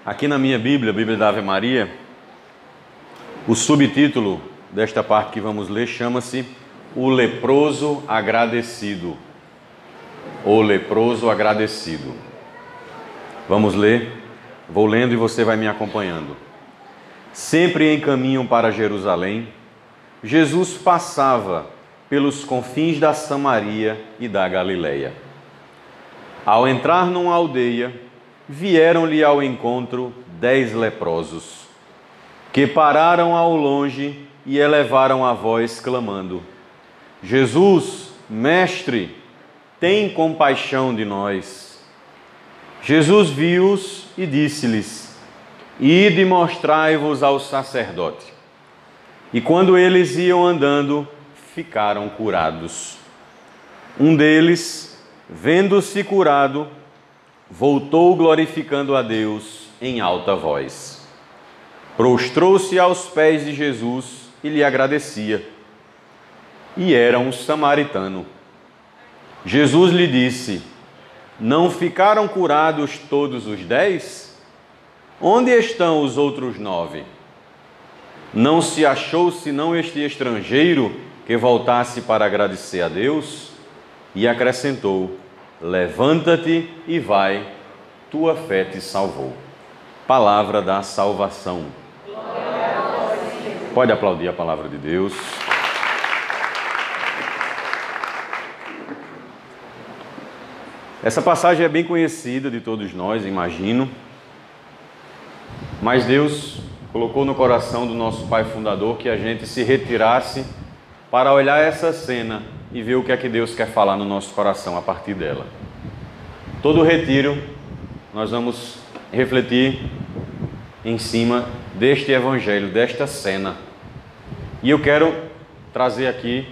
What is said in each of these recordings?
Aqui na minha Bíblia, a Bíblia da Ave Maria, o subtítulo desta parte que vamos ler chama-se O Leproso Agradecido. O Leproso Agradecido. Vamos ler? Vou lendo e você vai me acompanhando. Sempre em caminho para Jerusalém, Jesus passava pelos confins da Samaria e da Galileia. Ao entrar numa aldeia, vieram-lhe ao encontro 10 leprosos, que pararam ao longe e elevaram a voz clamando: Jesus, Mestre, tem compaixão de nós. Jesus viu-os e disse-lhes: Ide mostrai-vos ao sacerdote. E quando eles iam andando, ficaram curados. Um deles, vendo-se curado, voltou glorificando a Deus em alta voz. Prostrou-se aos pés de Jesus e lhe agradecia. E era um samaritano. Jesus lhe disse: Não ficaram curados todos os 10? Onde estão os outros 9? Não se achou senão este estrangeiro que voltasse para agradecer a Deus? E acrescentou: Levanta-te e vai, tua fé te salvou. Palavra da salvação. Pode aplaudir a palavra de Deus. Essa passagem é bem conhecida de todos nós, imagino. Mas Deus colocou no coração do nosso Pai Fundador que a gente se retirasse para olhar essa cena e ver o que é que Deus quer falar no nosso coração a partir dela. Todo o retiro, nós vamos refletir em cima deste evangelho, desta cena. E eu quero trazer aqui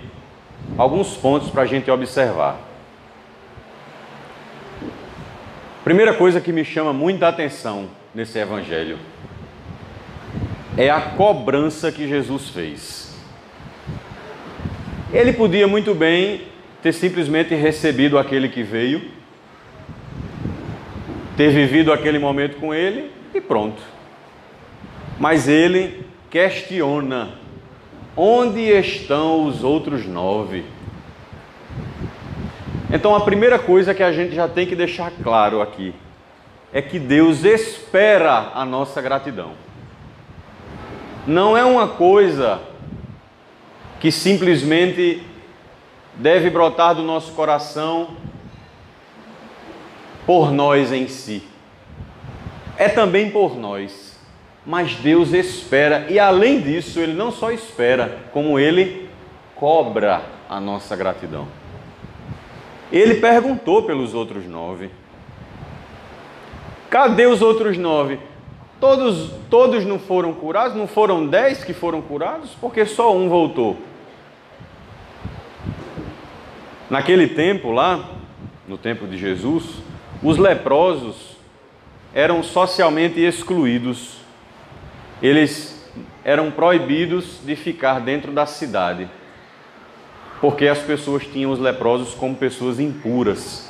alguns pontos para a gente observar. Primeira coisa que me chama muita atenção nesse evangelho é a cobrança que Jesus fez. Ele podia muito bem ter simplesmente recebido aquele que veio, ter vivido aquele momento com ele e pronto. Mas ele questiona: onde estão os outros 9? Então a primeira coisa que a gente já tem que deixar claro aqui é que Deus espera a nossa gratidão. Não é uma coisa que simplesmente deve brotar do nosso coração por nós em si. É também por nós, mas Deus espera, e além disso, Ele não só espera, como Ele cobra a nossa gratidão. Ele perguntou pelos outros 9. Cadê os outros 9? Todos não foram curados? Não foram 10 que foram curados? Porque só um voltou. Naquele tempo lá, no tempo de Jesus, os leprosos eram socialmente excluídos. Eles eram proibidos de ficar dentro da cidade, porque as pessoas tinham os leprosos como pessoas impuras.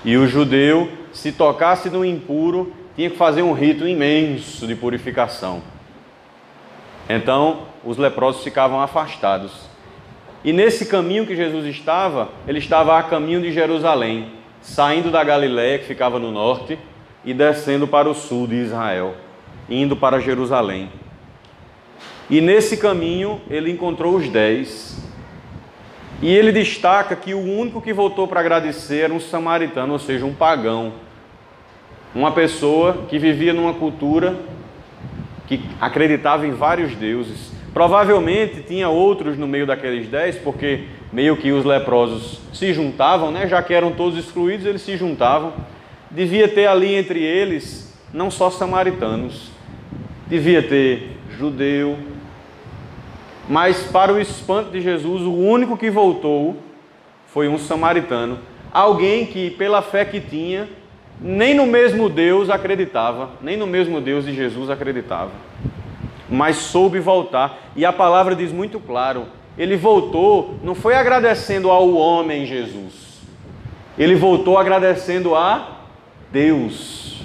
E o judeu, se tocasse no impuro, tinha que fazer um rito imenso de purificação. Então, os leprosos ficavam afastados. E nesse caminho que Jesus estava, ele estava a caminho de Jerusalém, saindo da Galileia, que ficava no norte, e descendo para o sul de Israel, indo para Jerusalém. E nesse caminho, ele encontrou os 10. E ele destaca que o único que voltou para agradecer era um samaritano, ou seja, um pagão. Uma pessoa que vivia numa cultura que acreditava em vários deuses. Provavelmente tinha outros no meio daqueles 10, porque meio que os leprosos se juntavam, né? Já que eram todos excluídos, eles se juntavam. Devia ter ali entre eles não só samaritanos, devia ter judeu. Mas para o espanto de Jesus, o único que voltou foi um samaritano. Alguém que, pela fé que tinha, nem no mesmo Deus acreditava, nem no mesmo Deus de Jesus acreditava, mas soube voltar. E a palavra diz muito claro, ele voltou, não foi agradecendo ao homem Jesus, ele voltou agradecendo a Deus.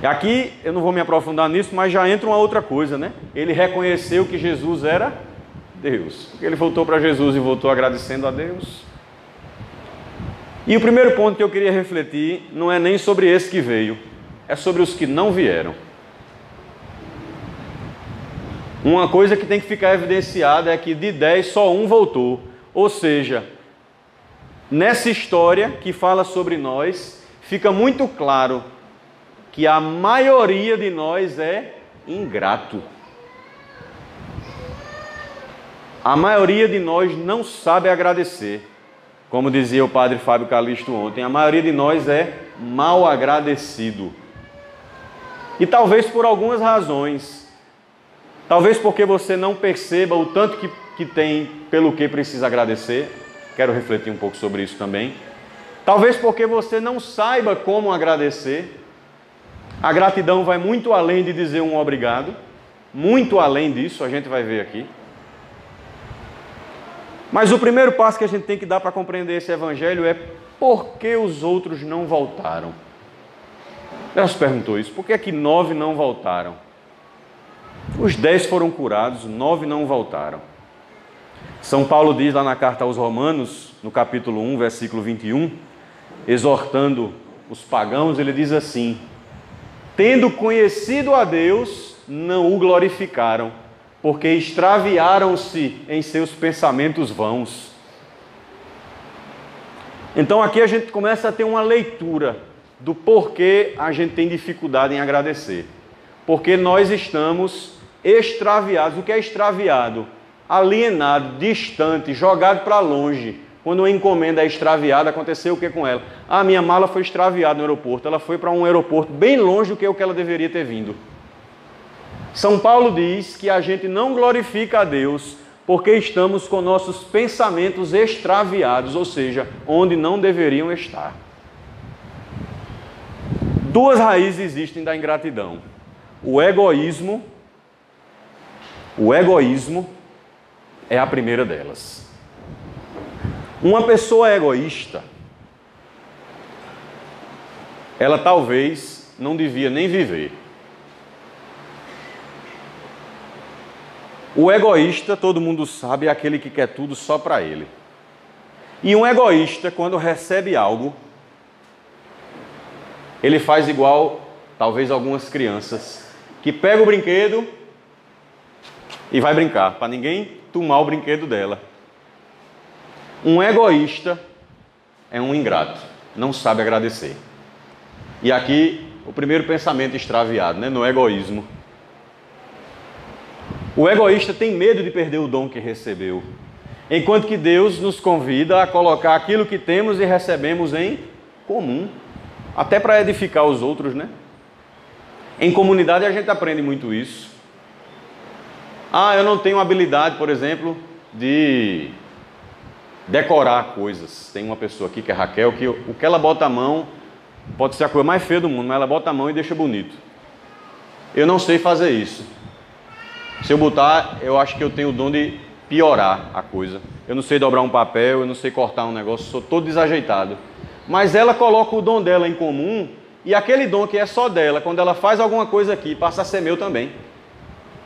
Aqui eu não vou me aprofundar nisso, mas já entra uma outra coisa, né? Ele reconheceu que Jesus era Deus. Porque ele voltou para Jesus e voltou agradecendo a Deus. E o primeiro ponto que eu queria refletir não é nem sobre esse que veio, é sobre os que não vieram. Uma coisa que tem que ficar evidenciada é que de 10 só um voltou. Ou seja, nessa história que fala sobre nós, fica muito claro que a maioria de nós é ingrato. A maioria de nós não sabe agradecer. Como dizia o padre Fábio Calixto ontem, a maioria de nós é mal agradecido. E talvez por algumas razões. Talvez porque você não perceba o tanto que tem pelo que precisa agradecer. Quero refletir um pouco sobre isso também. Talvez porque você não saiba como agradecer. A gratidão vai muito além de dizer um obrigado. Muito além disso, a gente vai ver aqui. Mas o primeiro passo que a gente tem que dar para compreender esse evangelho é por que os outros não voltaram. Ela se perguntou isso. Por que é que 9 não voltaram? Os 10 foram curados, 9 não voltaram. São Paulo diz lá na carta aos Romanos, no capítulo 1, versículo 21, exortando os pagãos, ele diz assim: tendo conhecido a Deus, não o glorificaram, porque extraviaram-se em seus pensamentos vãos. Então aqui a gente começa a ter uma leitura do porquê a gente tem dificuldade em agradecer. Porque nós estamos extraviados. O que é extraviado? Alienado, distante, jogado para longe. Quando uma encomenda é extraviada, aconteceu o que com ela? A minha mala foi extraviada no aeroporto. Ela foi para um aeroporto bem longe do que o que ela deveria ter vindo. São Paulo diz que a gente não glorifica a Deus porque estamos com nossos pensamentos extraviados, ou seja, onde não deveriam estar. Duas raízes existem da ingratidão. O egoísmo é a primeira delas. Uma pessoa egoísta, ela talvez não devia nem viver. O egoísta, todo mundo sabe, é aquele que quer tudo só para ele. E um egoísta, quando recebe algo, ele faz igual, talvez, algumas crianças, que pega o brinquedo e vai brincar, para ninguém tomar o brinquedo dela. Um egoísta é um ingrato, não sabe agradecer. E aqui, o primeiro pensamento extraviado, né, no egoísmo. O egoísta tem medo de perder o dom que recebeu, enquanto que Deus nos convida a colocar aquilo que temos e recebemos em comum, até para edificar os outros, né? Em comunidade a gente aprende muito isso. Eu não tenho habilidade, por exemplo, de decorar coisas. Tem uma pessoa aqui que é Raquel, que o que ela bota a mão pode ser a coisa mais feia do mundo, mas ela bota a mão e deixa bonito. Eu não sei fazer isso. Se eu botar, eu acho que eu tenho o dom de piorar a coisa. Eu não sei dobrar um papel, eu não sei cortar um negócio, sou todo desajeitado. Mas ela coloca o dom dela em comum, e aquele dom que é só dela, quando ela faz alguma coisa aqui, passa a ser meu também.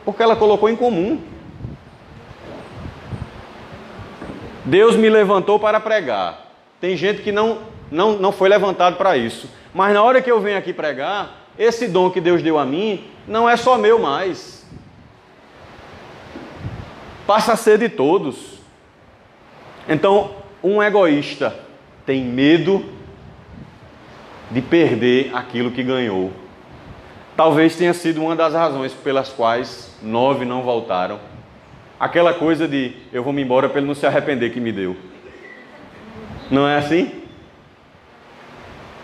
Porque ela colocou em comum. Deus me levantou para pregar. Tem gente que não foi levantado para isso. Mas na hora que eu venho aqui pregar, esse dom que Deus deu a mim, não é só meu mais. Passa a ser de todos. Então, um egoísta tem medo de perder aquilo que ganhou. Talvez tenha sido uma das razões pelas quais 9 não voltaram. Aquela coisa de, eu vou me embora para ele não se arrepender que me deu. Não é assim?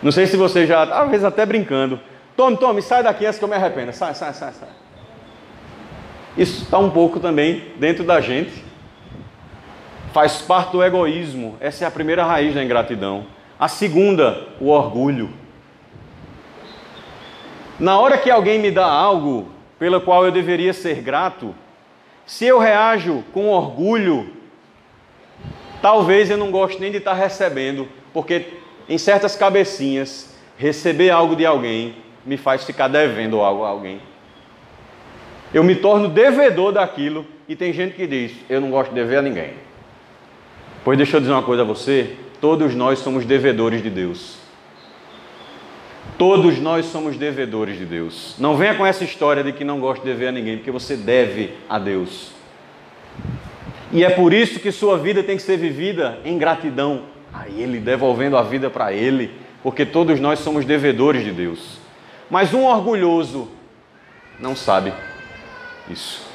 Não sei se você já, talvez até brincando. Tome, sai daqui antes que eu me arrependa. Sai. Isso está um pouco também dentro da gente. Faz parte do egoísmo. Essa é a primeira raiz da ingratidão. A segunda, o orgulho. Na hora que alguém me dá algo pelo qual eu deveria ser grato, se eu reajo com orgulho, talvez eu não goste nem de estar recebendo, porque em certas cabecinhas, receber algo de alguém me faz ficar devendo algo a alguém. Eu me torno devedor daquilo, e tem gente que diz, eu não gosto de dever a ninguém. Pois deixa eu dizer uma coisa a você, todos nós somos devedores de Deus. Todos nós somos devedores de Deus. Não venha com essa história de que não gosta de dever a ninguém, porque você deve a Deus. E é por isso que sua vida tem que ser vivida em gratidão a Ele, devolvendo a vida para Ele, porque todos nós somos devedores de Deus. Mas um orgulhoso não sabe isso.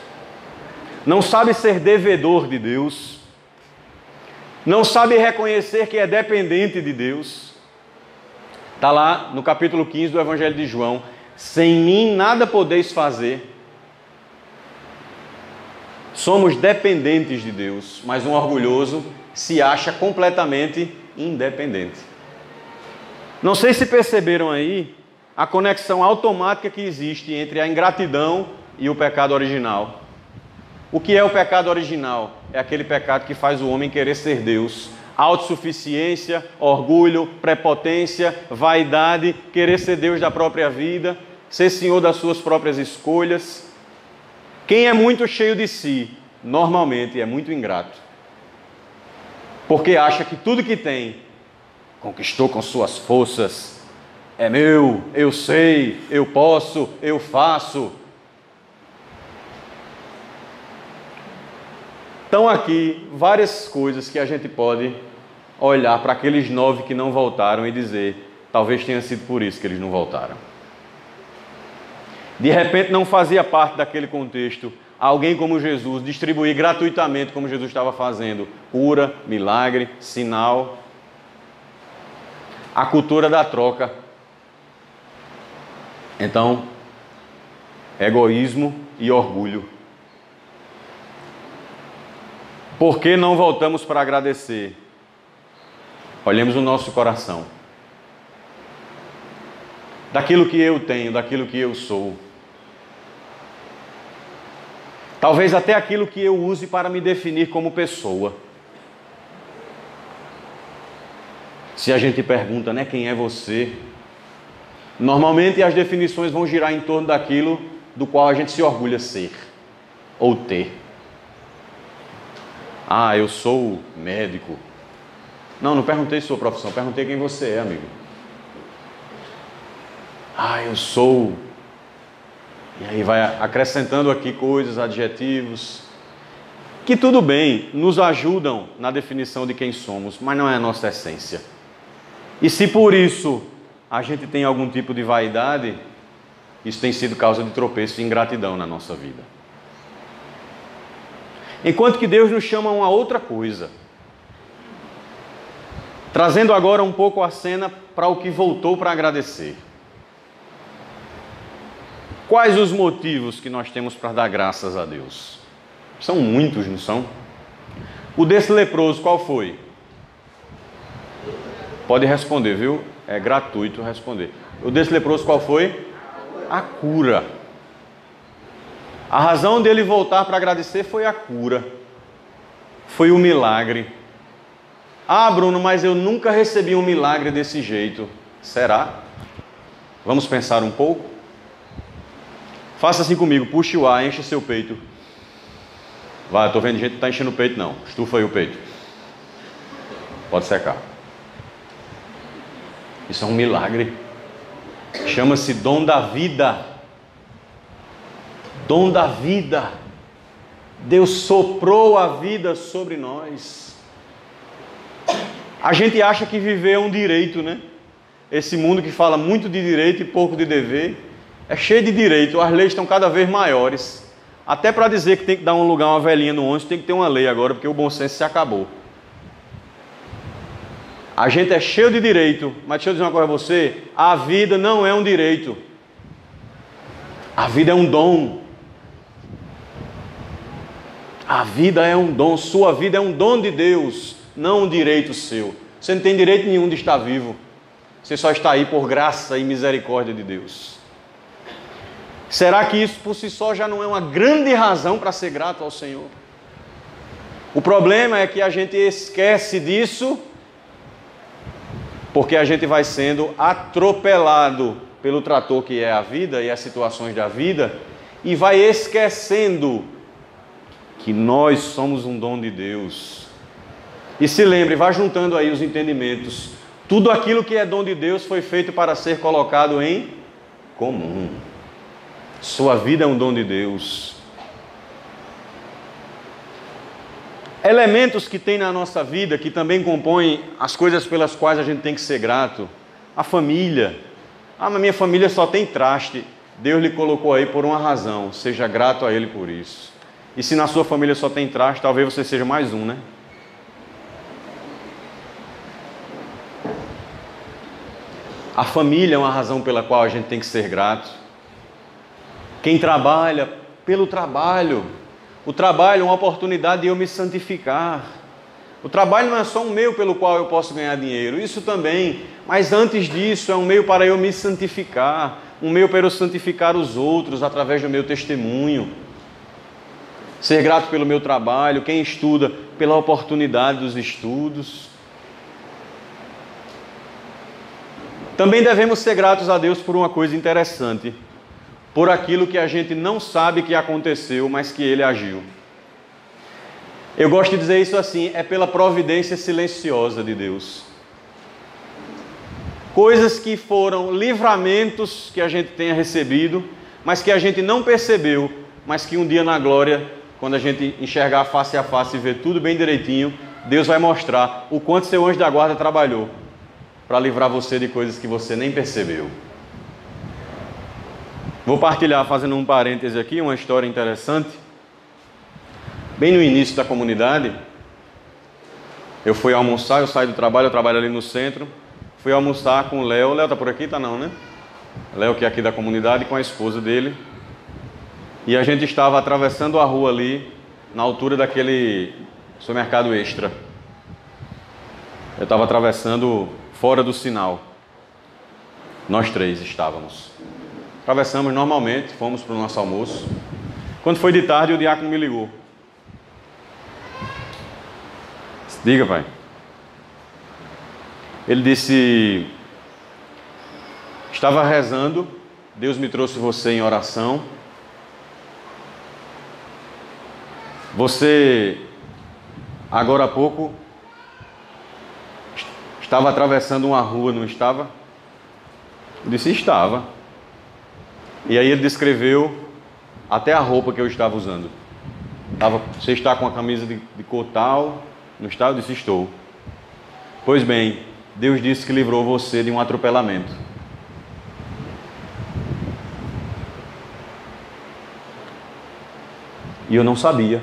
Não sabe ser devedor de Deus. Não sabe reconhecer que é dependente de Deus. Está lá no capítulo 15 do Evangelho de João. Sem mim nada podeis fazer. Somos dependentes de Deus, mas um orgulhoso se acha completamente independente. Não sei se perceberam aí a conexão automática que existe entre a ingratidão e o pecado original. O que é o pecado original? É aquele pecado que faz o homem querer ser Deus. Autossuficiência, orgulho, prepotência, vaidade, querer ser Deus da própria vida, ser senhor das suas próprias escolhas. Quem é muito cheio de si, normalmente é muito ingrato. Porque acha que tudo que tem, conquistou com suas forças, é meu, eu sei, eu posso, eu faço. Então aqui, várias coisas que a gente pode olhar para aqueles 9 que não voltaram e dizer, talvez tenha sido por isso que eles não voltaram. De repente não fazia parte daquele contexto alguém como Jesus distribuir gratuitamente, como Jesus estava fazendo, cura, milagre, sinal. A cultura da troca. Então, egoísmo e orgulho. Por que não voltamos para agradecer? Olhemos o nosso coração. Daquilo que eu tenho, daquilo que eu sou. Talvez até aquilo que eu use para me definir como pessoa. Se a gente pergunta, né, quem é você? Normalmente as definições vão girar em torno daquilo do qual a gente se orgulha ser ou ter. Ah, eu sou médico. Não perguntei sua profissão, perguntei quem você é, amigo. Ah, eu sou... E aí vai acrescentando aqui coisas, adjetivos, que tudo bem, nos ajudam na definição de quem somos, mas não é a nossa essência. E se por isso a gente tem algum tipo de vaidade, isso tem sido causa de tropeço e ingratidão na nossa vida. Enquanto que Deus nos chama a uma outra coisa. Trazendo agora um pouco a cena para o que voltou para agradecer. Quais os motivos que nós temos para dar graças a Deus? São muitos, não são? O desse leproso, qual foi? Pode responder, viu? É gratuito responder. O desse leproso, qual foi? A cura. A razão dele voltar para agradecer foi a cura. Foi o milagre. Ah, Bruno, mas eu nunca recebi um milagre desse jeito. Será? Vamos pensar um pouco? Faça assim comigo, puxe o ar, enche seu peito. Vai, estou vendo gente que está enchendo o peito não. Estufa aí o peito. Pode secar. Isso é um milagre. Chama-se dom da vida. Dom da vida. Deus soprou a vida sobre nós. A gente acha que viver é um direito, né? Esse mundo que fala muito de direito e pouco de dever. É cheio de direito, as leis estão cada vez maiores. Até para dizer que tem que dar um lugar a uma velhinha no ônibus, tem que ter uma lei agora, porque o bom senso se acabou. A gente é cheio de direito, mas deixa eu dizer uma coisa a você, a vida não é um direito. A vida é um dom. A vida é um dom, sua vida é um dom de Deus, não um direito seu. Você não tem direito nenhum de estar vivo. Você só está aí por graça e misericórdia de Deus. Será que isso por si só já não é uma grande razão para ser grato ao Senhor? O problema é que a gente esquece disso porque a gente vai sendo atropelado pelo trator que é a vida e as situações da vida, e vai esquecendo que nós somos um dom de Deus. E se lembre, vá juntando aí os entendimentos. Tudo aquilo que é dom de Deus foi feito para ser colocado em comum. Sua vida é um dom de Deus. Elementos que tem na nossa vida, que também compõem as coisas pelas quais a gente tem que ser grato. A família. Ah, mas minha família só tem traste. Deus lhe colocou aí por uma razão. Seja grato a Ele por isso. E se na sua família só tem traste, talvez você seja mais um, né? A família é uma razão pela qual a gente tem que ser grato. Quem trabalha, pelo trabalho. O trabalho é uma oportunidade de eu me santificar. O trabalho não é só um meio pelo qual eu posso ganhar dinheiro, isso também. Mas antes disso, é um meio para eu me santificar. Um meio para eu santificar os outros através do meu testemunho. Ser grato pelo meu trabalho. Quem estuda, pela oportunidade dos estudos. Também devemos ser gratos a Deus por uma coisa interessante. Por aquilo que a gente não sabe que aconteceu, mas que Ele agiu. Eu gosto de dizer isso assim, é pela providência silenciosa de Deus. Coisas que foram livramentos que a gente tenha recebido, mas que a gente não percebeu, mas que um dia na glória, quando a gente enxergar face a face e ver tudo bem direitinho, Deus vai mostrar o quanto seu anjo da guarda trabalhou para livrar você de coisas que você nem percebeu. Vou partilhar, fazendo um parêntese aqui, uma história interessante. Bem no início da comunidade, eu fui almoçar, eu saí do trabalho, eu trabalho ali no centro, fui almoçar com o Léo. O Léo tá por aqui? Tá não, né? Léo, que é aqui da comunidade, com a esposa dele. E a gente estava atravessando a rua ali, na altura daquele supermercado Extra. Eu estava atravessando fora do sinal. Nós três estávamos. Atravessamos normalmente, fomos para o nosso almoço. Quando foi de tarde, o diácono me ligou. Diga, pai. Ele disse: estava rezando, Deus me trouxe você em oração. Você, agora há pouco, estava atravessando uma rua, não estava? Eu disse: estava. E aí ele descreveu até a roupa que eu estava usando. Você está com a camisa de cor tal? Não está? Eu disse: estou. Pois bem, Deus disse que livrou você de um atropelamento. E eu não sabia.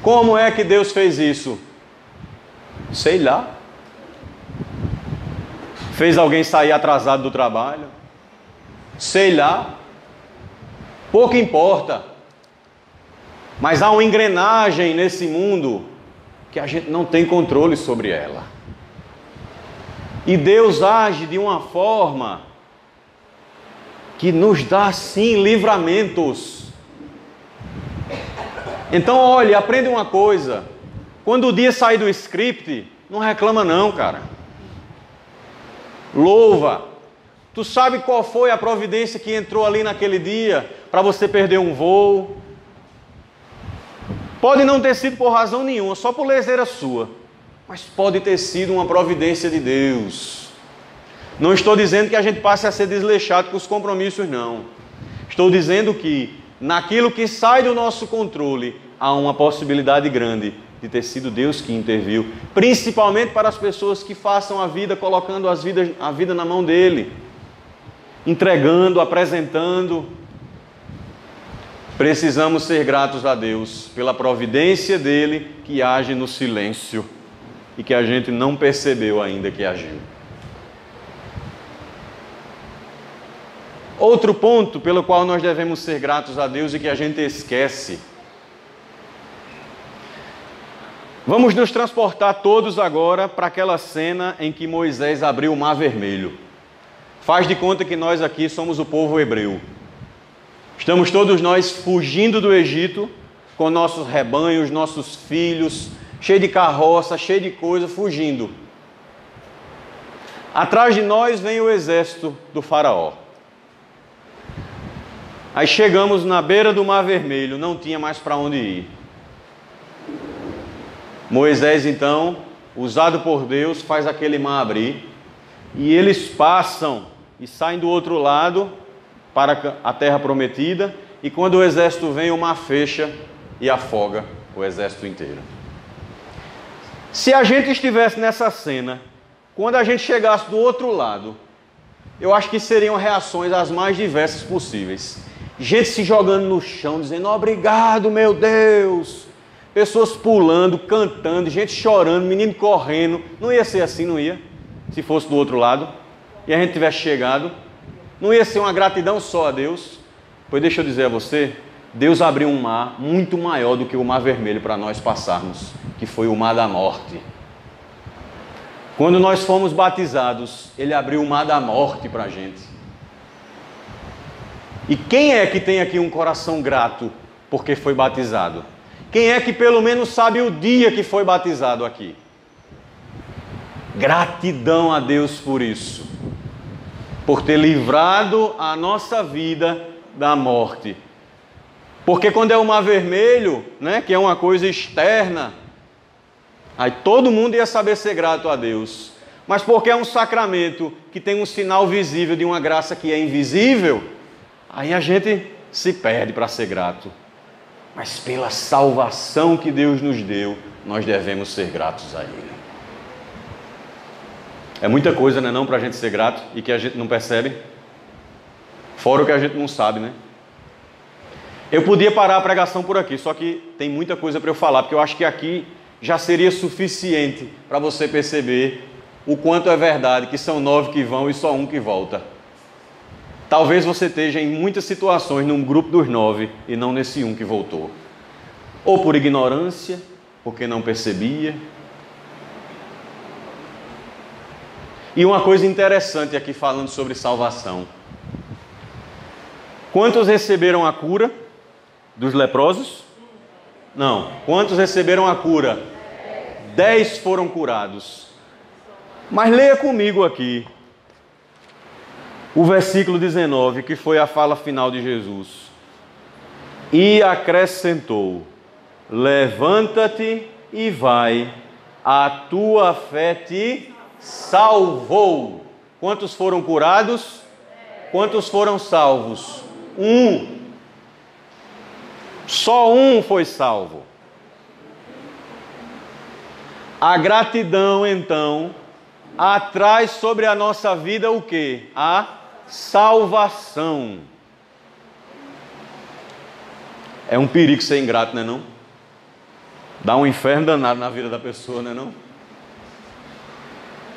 Como é que Deus fez isso? Sei lá. Fez alguém sair atrasado do trabalho? Sei lá. Pouco importa. Mas há uma engrenagem nesse mundo que a gente não tem controle sobre ela. E Deus age de uma forma que nos dá, sim, livramentos. Então, olha, aprende uma coisa. Quando o dia sair do script, não reclama não, cara. Louva. Tu sabe qual foi a providência que entrou ali naquele dia para você perder um voo? Pode não ter sido por razão nenhuma, só por leseira sua. Mas pode ter sido uma providência de Deus. Não estou dizendo que a gente passe a ser desleixado com os compromissos, não. Estou dizendo que, naquilo que sai do nosso controle, há uma possibilidade grande de ter sido Deus que interviu. Principalmente para as pessoas que façam a vida, colocando a vida na mão dEle. Entregando, apresentando. Precisamos ser gratos a Deus pela providência dEle que age no silêncio e que a gente não percebeu ainda que agiu. Outro ponto pelo qual nós devemos ser gratos a Deus e que a gente esquece. Vamos nos transportar todos agora para aquela cena em que Moisés abriu o Mar Vermelho. Faz de conta que nós aqui somos o povo hebreu. Estamos todos nós fugindo do Egito, com nossos rebanhos, nossos filhos, cheio de carroça, cheio de coisa, fugindo. Atrás de nós vem o exército do faraó. Aí chegamos na beira do Mar Vermelho, não tinha mais para onde ir. Moisés, então, usado por Deus, faz aquele mar abrir, e eles passam e saem do outro lado para a terra prometida, e quando o exército vem, o mar fecha e afoga o exército inteiro. Se a gente estivesse nessa cena, quando a gente chegasse do outro lado, eu acho que seriam reações as mais diversas possíveis. Gente se jogando no chão, dizendo, obrigado, meu Deus. Pessoas pulando, cantando, gente chorando, menino correndo. Não ia ser assim, não ia? Se fosse do outro lado e a gente tivesse chegado, não ia ser uma gratidão só a Deus? Pois deixa eu dizer a você, Deus abriu um mar muito maior do que o Mar Vermelho para nós passarmos, que foi o Mar da Morte. Quando nós fomos batizados, Ele abriu o Mar da Morte para a gente. E quem é que tem aqui um coração grato porque foi batizado? Quem é que pelo menos sabe o dia que foi batizado aqui? Gratidão a Deus por isso, por ter livrado a nossa vida da morte. Porque quando é o Mar Vermelho, né, que é uma coisa externa, aí todo mundo ia saber ser grato a Deus. Mas porque é um sacramento que tem um sinal visível de uma graça que é invisível, aí a gente se perde para ser grato. Mas pela salvação que Deus nos deu, nós devemos ser gratos a Ele. É muita coisa, né, não, para a gente ser grato e que a gente não percebe. Fora o que a gente não sabe, né? Eu podia parar a pregação por aqui, só que tem muita coisa para eu falar, porque eu acho que aqui já seria suficiente para você perceber o quanto é verdade que são 9 que vão e só um que volta. Talvez você esteja em muitas situações num grupo dos 9 e não nesse um que voltou. Ou por ignorância, porque não percebia. E uma coisa interessante aqui falando sobre salvação. Quantos receberam a cura dos leprosos? Não. Quantos receberam a cura? 10 foram curados. Mas leia comigo aqui o versículo 19, que foi a fala final de Jesus. E acrescentou, levanta-te e vai, a tua fé te salvou. Quantos foram curados? Quantos foram salvos? 1. Só 1 foi salvo. A gratidão, então, atrai sobre a nossa vida o quê? A salvação. É um perigo ser ingrato, não é não? Dá um inferno danado na vida da pessoa, não é não?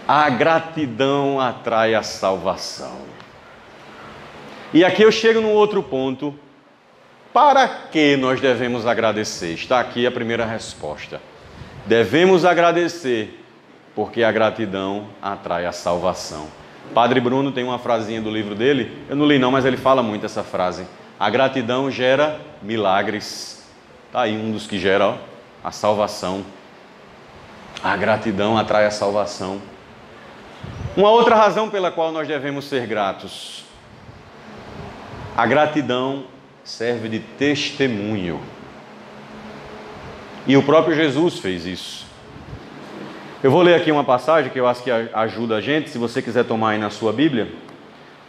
A gratidão atrai a salvação. E aqui eu chego num outro ponto. Para que nós devemos agradecer? Está aqui a primeira resposta. Devemos agradecer porque a gratidão atrai a salvação. Padre Bruno tem uma frasinha do livro dele, eu não li não, mas ele fala muito essa frase. A gratidão gera milagres. Está aí um dos que gera, ó, a salvação. A gratidão atrai a salvação. Uma outra razão pela qual nós devemos ser gratos. A gratidão serve de testemunho. E o próprio Jesus fez isso. Eu vou ler aqui uma passagem que eu acho que ajuda a gente, se você quiser tomar aí na sua Bíblia,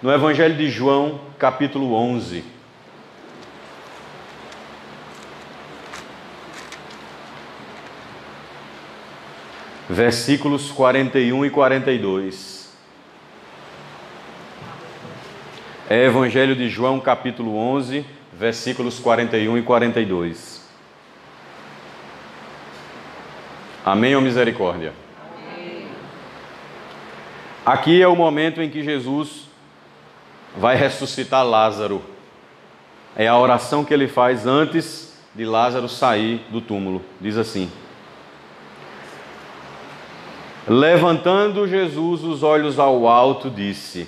no Evangelho de João, capítulo 11. Versículos 41 e 42. É Evangelho de João, capítulo 11, versículos 41 e 42. Amém ou misericórdia? Amém. Aqui é o momento em que Jesus vai ressuscitar Lázaro. É a oração que ele faz antes de Lázaro sair do túmulo. Diz assim: levantando Jesus os olhos ao alto, disse: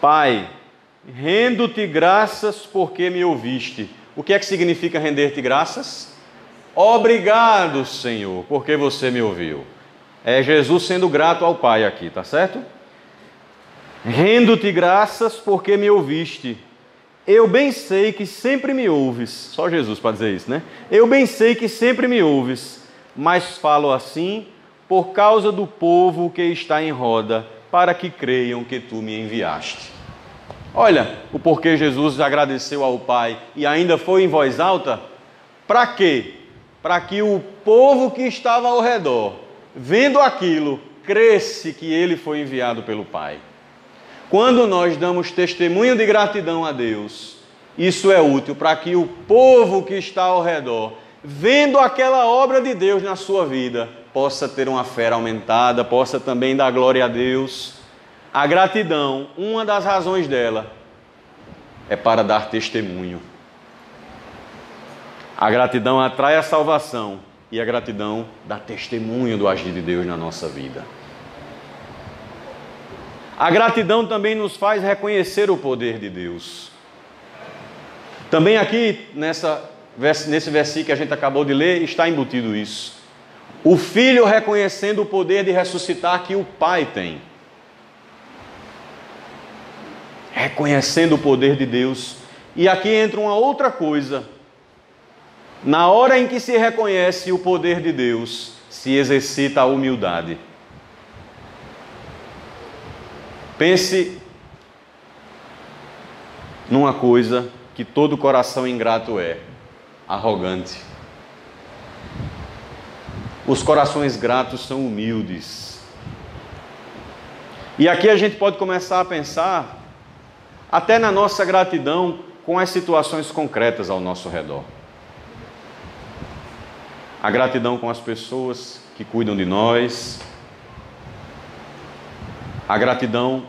Pai, rendo-te graças porque me ouviste. O que é que significa render-te graças? Obrigado, Senhor, porque você me ouviu. É Jesus sendo grato ao Pai aqui, tá certo? Rendo-te graças porque me ouviste. Eu bem sei que sempre me ouves. Só Jesus para dizer isso, né? Eu bem sei que sempre me ouves, mas falo assim por causa do povo que está em roda, para que creiam que tu me enviaste. Olha o porquê Jesus agradeceu ao Pai e ainda foi em voz alta. Para quê? Para que o povo que estava ao redor, vendo aquilo, cresce que ele foi enviado pelo Pai. Quando nós damos testemunho de gratidão a Deus, isso é útil para que o povo que está ao redor, vendo aquela obra de Deus na sua vida, possa ter uma fé aumentada, possa também dar glória a Deus. A gratidão, uma das razões dela, é para dar testemunho. A gratidão atrai a salvação e a gratidão dá testemunho do agir de Deus na nossa vida. A gratidão também nos faz reconhecer o poder de Deus. Também aqui, nesse versículo que a gente acabou de ler, está embutido isso. O Filho reconhecendo o poder de ressuscitar que o Pai tem. Reconhecendo o poder de Deus. E aqui entra uma outra coisa. Na hora em que se reconhece o poder de Deus, se exercita a humildade. Pense numa coisa que todo coração ingrato é: arrogante. Os corações gratos são humildes. E aqui a gente pode começar a pensar até na nossa gratidão com as situações concretas ao nosso redor. A gratidão com as pessoas que cuidam de nós, a gratidão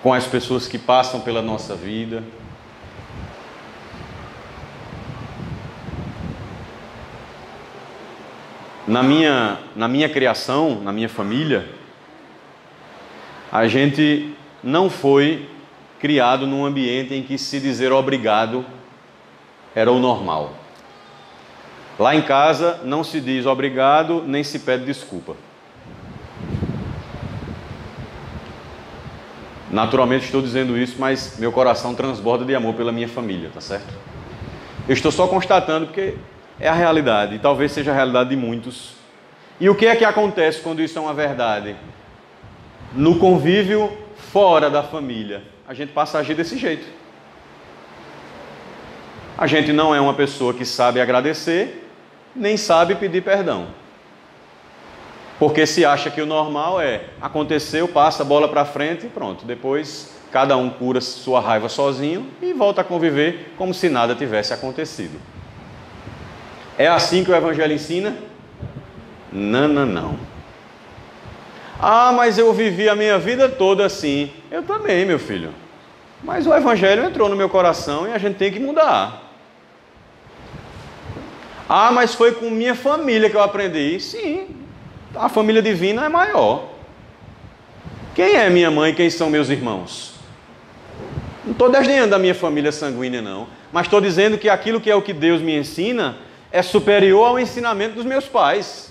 com as pessoas que passam pela nossa vida. Na minha criação, na minha família, a gente não foi criado num ambiente em que se dizer obrigado era o normal. Lá em casa não se diz obrigado, nem se pede desculpa. Naturalmente estou dizendo isso, mas meu coração transborda de amor pela minha família, tá certo? Eu estou só constatando porque é a realidade, e talvez seja a realidade de muitos. E o que é que acontece quando isso é uma verdade? No convívio fora da família, a gente passa a agir desse jeito. A gente não é uma pessoa que sabe agradecer, nem sabe pedir perdão. Porque se acha que o normal é, aconteceu, passa a bola para frente e pronto. Depois, cada um cura sua raiva sozinho e volta a conviver como se nada tivesse acontecido. É assim que o Evangelho ensina? Não. Ah, mas eu vivi a minha vida toda assim. Eu também, meu filho. Mas o Evangelho entrou no meu coração e a gente tem que mudar. Ah, mas foi com minha família que eu aprendi. Sim. A família divina é maior. Quem é minha mãe e quem são meus irmãos? Não estou desdenhando da minha família sanguínea, não. Mas estou dizendo que aquilo que é o que Deus me ensina é superior ao ensinamento dos meus pais.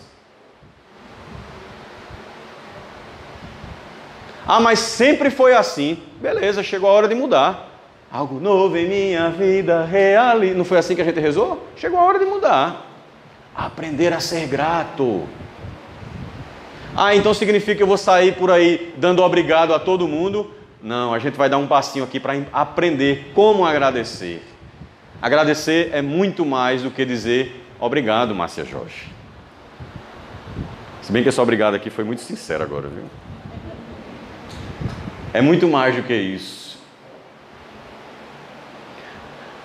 Ah, mas sempre foi assim. Beleza, chegou a hora de mudar. Algo novo em minha vida, realiza. Não foi assim que a gente rezou? Chegou a hora de mudar. Aprender a ser grato. Ah, então significa que eu vou sair por aí dando obrigado a todo mundo? Não, a gente vai dar um passinho aqui para aprender como agradecer. Agradecer é muito mais do que dizer obrigado, Márcia Jorge. Se bem que esse obrigado aqui foi muito sincero agora, viu? É muito mais do que isso.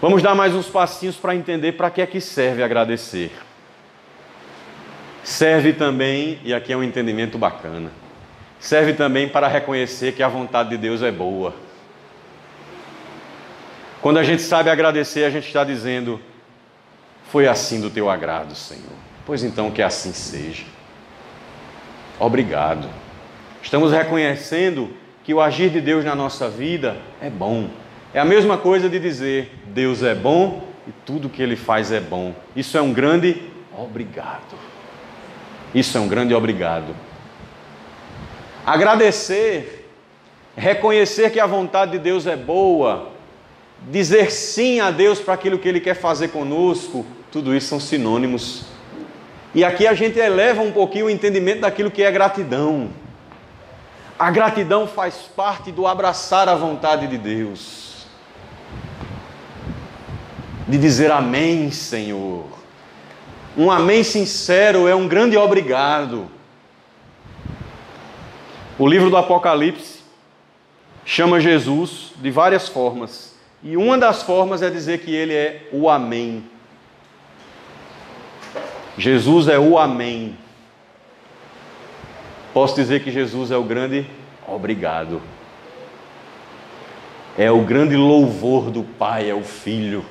Vamos dar mais uns passinhos para entender para que é que serve agradecer. Serve também, e aqui é um entendimento bacana, serve também para reconhecer que a vontade de Deus é boa. Quando a gente sabe agradecer, a gente está dizendo: foi assim do teu agrado, Senhor. Pois então que assim seja. Obrigado. Estamos reconhecendo que o agir de Deus na nossa vida é bom. É a mesma coisa de dizer: Deus é bom e tudo que Ele faz é bom. Isso é um grande obrigado. Isso é um grande obrigado. Agradecer reconhecer que a vontade de Deus é boa, dizer sim a Deus para aquilo que Ele quer fazer conosco, tudo isso são sinônimos. E aqui a gente eleva um pouquinho o entendimento daquilo que é gratidão. A gratidão faz parte do abraçar a vontade de Deus, de dizer amém, Senhor. Um amém sincero é um grande obrigado. O livro do Apocalipse chama Jesus de várias formas. E uma das formas é dizer que Ele é o amém. Jesus é o amém. Posso dizer que Jesus é o grande obrigado. É o grande louvor do Pai ao Filho.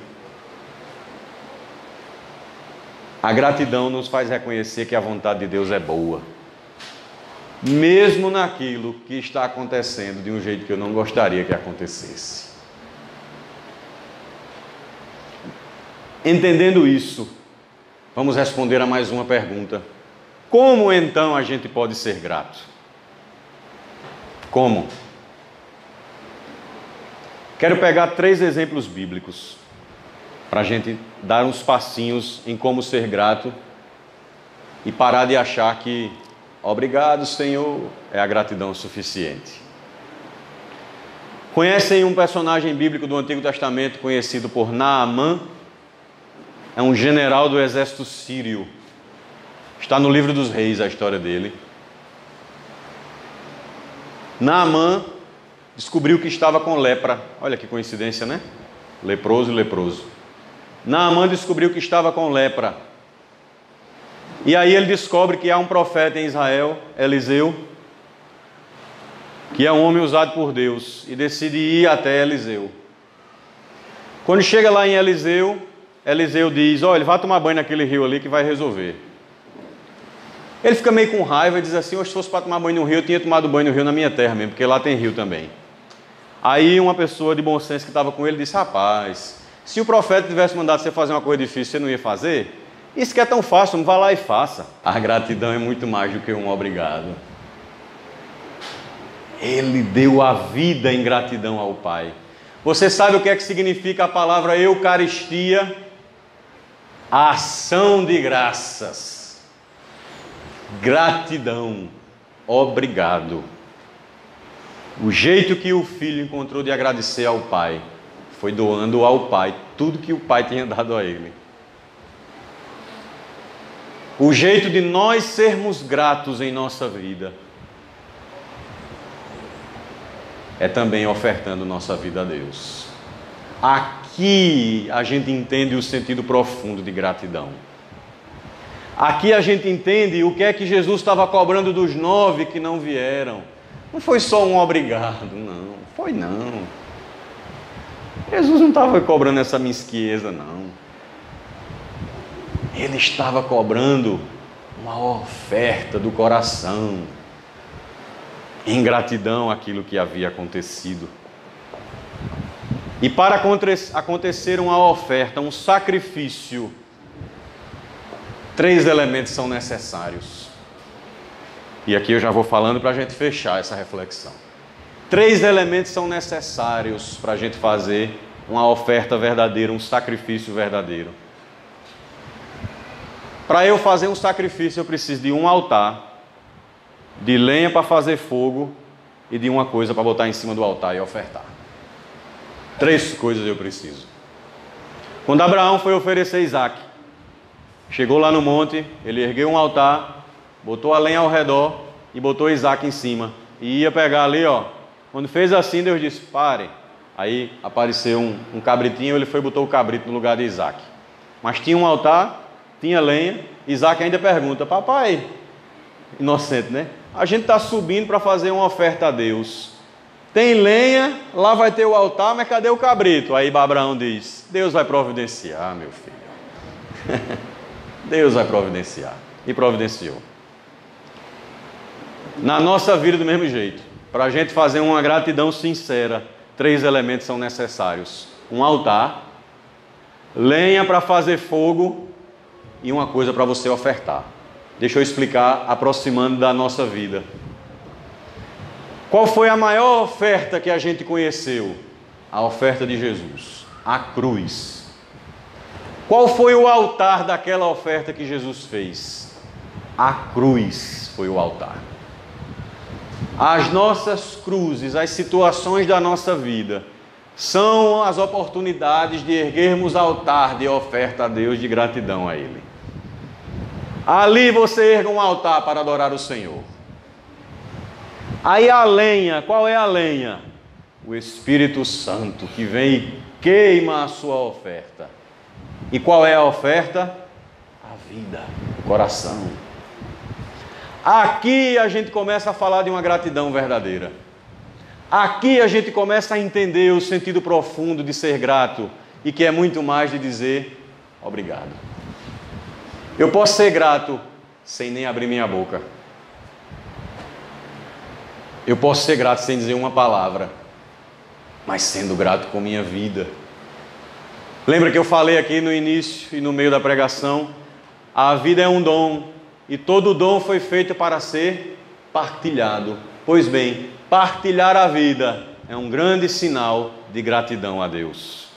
A gratidão nos faz reconhecer que a vontade de Deus é boa, mesmo naquilo que está acontecendo de um jeito que eu não gostaria que acontecesse. Entendendo isso, vamos responder a mais uma pergunta. Como então a gente pode ser grato? Como? Quero pegar 3 exemplos bíblicos para a gente dar uns passinhos em como ser grato e parar de achar que obrigado, Senhor, é a gratidão suficiente. Conhecem um personagem bíblico do Antigo Testamento conhecido por Naamã? É um general do exército sírio. Está no livro dos Reis a história dele. Naamã descobriu que estava com lepra. Olha que coincidência, né? Leproso e leproso. Naamã descobriu que estava com lepra. E aí ele descobre que há um profeta em Israel, Eliseu, que é um homem usado por Deus, e decide ir até Eliseu. Quando chega lá em Eliseu, Eliseu diz: olha, vá tomar banho naquele rio ali que vai resolver. Ele fica meio com raiva e diz assim: se fosse para tomar banho no rio, eu tinha tomado banho no rio na minha terra mesmo, porque lá tem rio também. Aí uma pessoa de bom senso que estava com ele disse: rapaz, se o profeta tivesse mandado você fazer uma coisa difícil, você não ia fazer? Isso que é tão fácil, vá lá e faça. A gratidão é muito mais do que um obrigado. Ele deu a vida em gratidão ao Pai. Você sabe o que é que significa a palavra Eucaristia? A ação de graças. Gratidão. Obrigado. O jeito que o filho encontrou de agradecer ao Pai foi doando ao Pai tudo que o Pai tinha dado a ele. O jeito de nós sermos gratos em nossa vida é também ofertando nossa vida a Deus. Aqui a gente entende o sentido profundo de gratidão. Aqui a gente entende o que é que Jesus estava cobrando dos 9 que não vieram. Não foi só um obrigado, não. Foi não. Jesus não estava cobrando essa mesquinhez, não. Ele estava cobrando uma oferta do coração, em gratidão àquilo que havia acontecido. E para acontecer uma oferta, um sacrifício, 3 elementos são necessários. E aqui eu já vou falando para a gente fechar essa reflexão. 3 elementos são necessários para a gente fazer uma oferta verdadeira, um sacrifício verdadeiro. Para eu fazer um sacrifício, eu preciso de um altar, de lenha para fazer fogo e de uma coisa para botar em cima do altar e ofertar. 3 coisas eu preciso. Quando Abraão foi oferecer Isaac, chegou lá no monte, ele ergueu um altar, botou a lenha ao redor e botou Isaac em cima. E ia pegar ali, ó. Quando fez assim, Deus disse: pare. Aí apareceu um cabritinho, ele foi e botou o cabrito no lugar de Isaac. Mas tinha um altar, tinha lenha. Isaac ainda pergunta: papai, inocente, né? A gente está subindo para fazer uma oferta a Deus. Tem lenha, lá vai ter o altar, mas cadê o cabrito? Aí Abraão diz: Deus vai providenciar, meu filho. Deus vai providenciar. E providenciou. Na nossa vida do mesmo jeito. Para a gente fazer uma gratidão sincera, 3 elementos são necessários: um altar, lenha para fazer fogo e uma coisa para você ofertar. Deixa eu explicar, aproximando da nossa vida. Qual foi a maior oferta que a gente conheceu? A oferta de Jesus, a cruz. Qual foi o altar daquela oferta que Jesus fez? A cruz foi o altar. As nossas cruzes, as situações da nossa vida, são as oportunidades de erguermos altar de oferta a Deus, de gratidão a Ele. Ali você erga um altar para adorar o Senhor. Aí a lenha, qual é a lenha? O Espírito Santo que vem e queima a sua oferta. E qual é a oferta? A vida, o coração. Aqui a gente começa a falar de uma gratidão verdadeira. Aqui a gente começa a entender o sentido profundo de ser grato e que é muito mais de dizer obrigado. Eu posso ser grato sem nem abrir minha boca. Eu posso ser grato sem dizer uma palavra, mas sendo grato com minha vida. Lembra que eu falei aqui no início e no meio da pregação? A vida é um dom e todo dom foi feito para ser partilhado. Pois bem, partilhar a vida é um grande sinal de gratidão a Deus.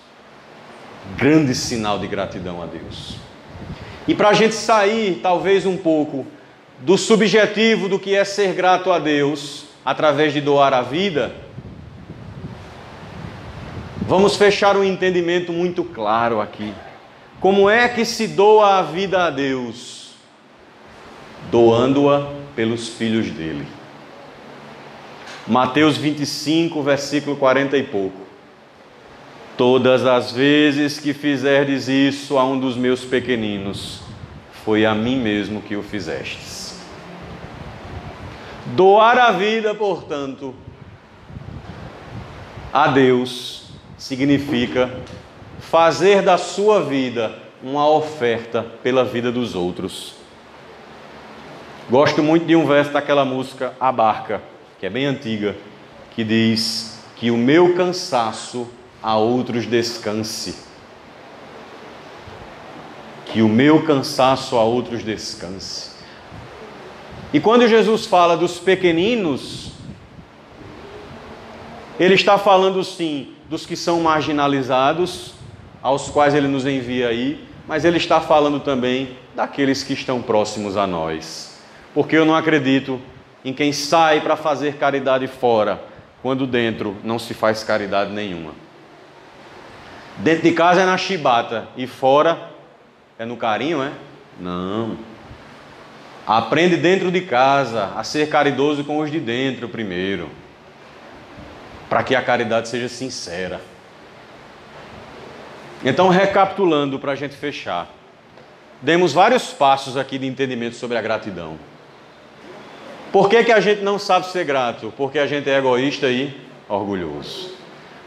Grande sinal de gratidão a Deus. E para a gente sair, talvez um pouco, do subjetivo do que é ser grato a Deus, através de doar a vida, vamos fechar um entendimento muito claro aqui. Como é que se doa a vida a Deus? Doando-a pelos filhos dele. Mateus 25, versículo 40 e pouco. Todas as vezes que fizerdes isso a um dos meus pequeninos, foi a mim mesmo que o fizestes. Doar a vida, portanto, a Deus, significa fazer da sua vida uma oferta pela vida dos outros. Gosto muito de um verso daquela música A Barca, que é bem antiga, que diz que o meu cansaço a outros descanse. Que o meu cansaço a outros descanse. E quando Jesus fala dos pequeninos, Ele está falando sim dos que são marginalizados, aos quais Ele nos envia aí, mas Ele está falando também daqueles que estão próximos a nós. Porque eu não acredito em quem sai para fazer caridade fora, quando dentro não se faz caridade nenhuma. Dentro de casa é na chibata e fora é no carinho, é? Não. Aprende dentro de casa a ser caridoso com os de dentro primeiro, para que a caridade seja sincera. Então, recapitulando para a gente fechar, demos vários passos aqui de entendimento sobre a gratidão. Por que a gente não sabe ser grato? Porque a gente é egoísta e orgulhoso.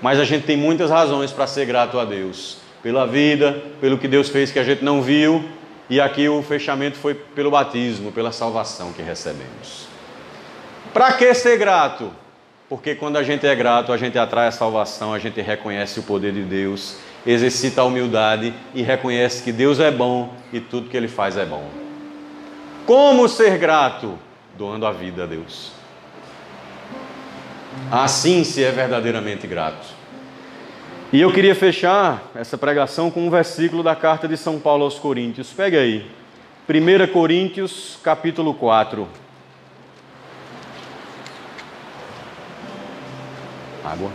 Mas a gente tem muitas razões para ser grato a Deus. Pela vida, pelo que Deus fez que a gente não viu. E aqui o fechamento foi pelo batismo, pela salvação que recebemos. Para que ser grato? Porque quando a gente é grato, a gente atrai a salvação, a gente reconhece o poder de Deus, exercita a humildade e reconhece que Deus é bom e tudo que Ele faz é bom. Como ser grato? Doando a vida a Deus. Assim se é verdadeiramente grato. E eu queria fechar essa pregação com um versículo da carta de São Paulo aos Coríntios. Pega aí. 1 Coríntios, capítulo 4. Água?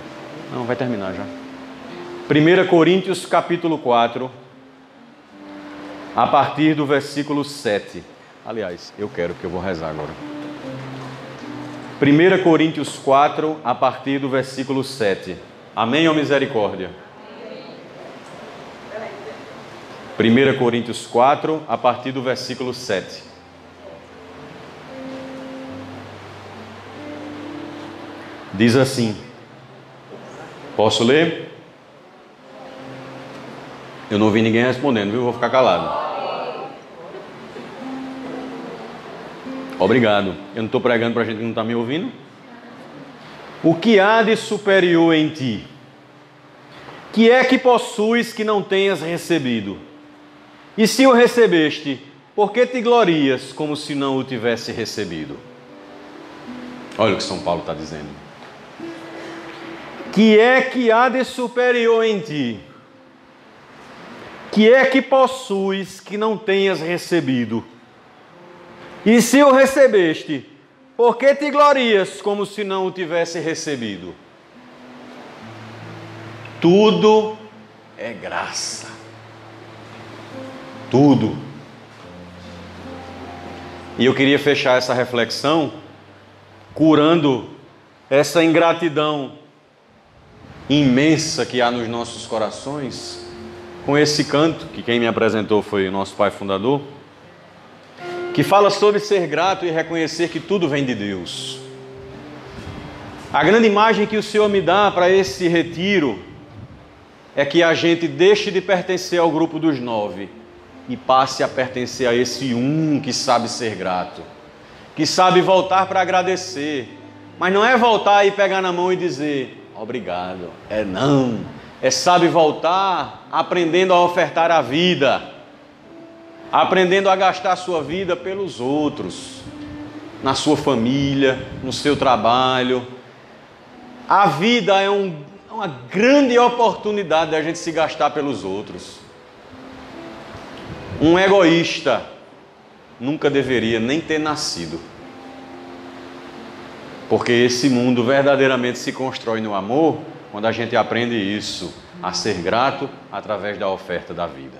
Não, vai terminar já. 1 Coríntios, capítulo 4, a partir do versículo 7. Aliás, eu quero, porque eu vou rezar agora. 1 Coríntios 4, a partir do versículo 7. Amém ou misericórdia? 1 Coríntios 4, a partir do versículo 7. Diz assim. Posso ler? Eu não vi ninguém respondendo, viu? Vou ficar calado. Obrigado. Eu não estou pregando para a gente que não está me ouvindo. O que há de superior em ti? Que é que possuis que não tenhas recebido? E se o recebeste, por que te glorias como se não o tivesse recebido? Olha o que São Paulo está dizendo. Que é que há de superior em ti? Que é que possuis que não tenhas recebido? E se o recebeste, por que te glorias como se não o tivesse recebido? Tudo é graça. Tudo. E eu queria fechar essa reflexão curando essa ingratidão imensa que há nos nossos corações com esse canto, que quem me apresentou foi o nosso pai fundador, que fala sobre ser grato e reconhecer que tudo vem de Deus. A grande imagem que o Senhor me dá para esse retiro é que a gente deixe de pertencer ao grupo dos 9 e passe a pertencer a esse um que sabe ser grato, que sabe voltar para agradecer, mas não é voltar e pegar na mão e dizer obrigado, é sabe voltar aprendendo a ofertar a vida, aprendendo a gastar a sua vida pelos outros, na sua família, no seu trabalho. A vida é uma grande oportunidade da gente se gastar pelos outros. Um egoísta nunca deveria nem ter nascido, porque esse mundo verdadeiramente se constrói no amor quando a gente aprende isso, a ser grato através da oferta da vida.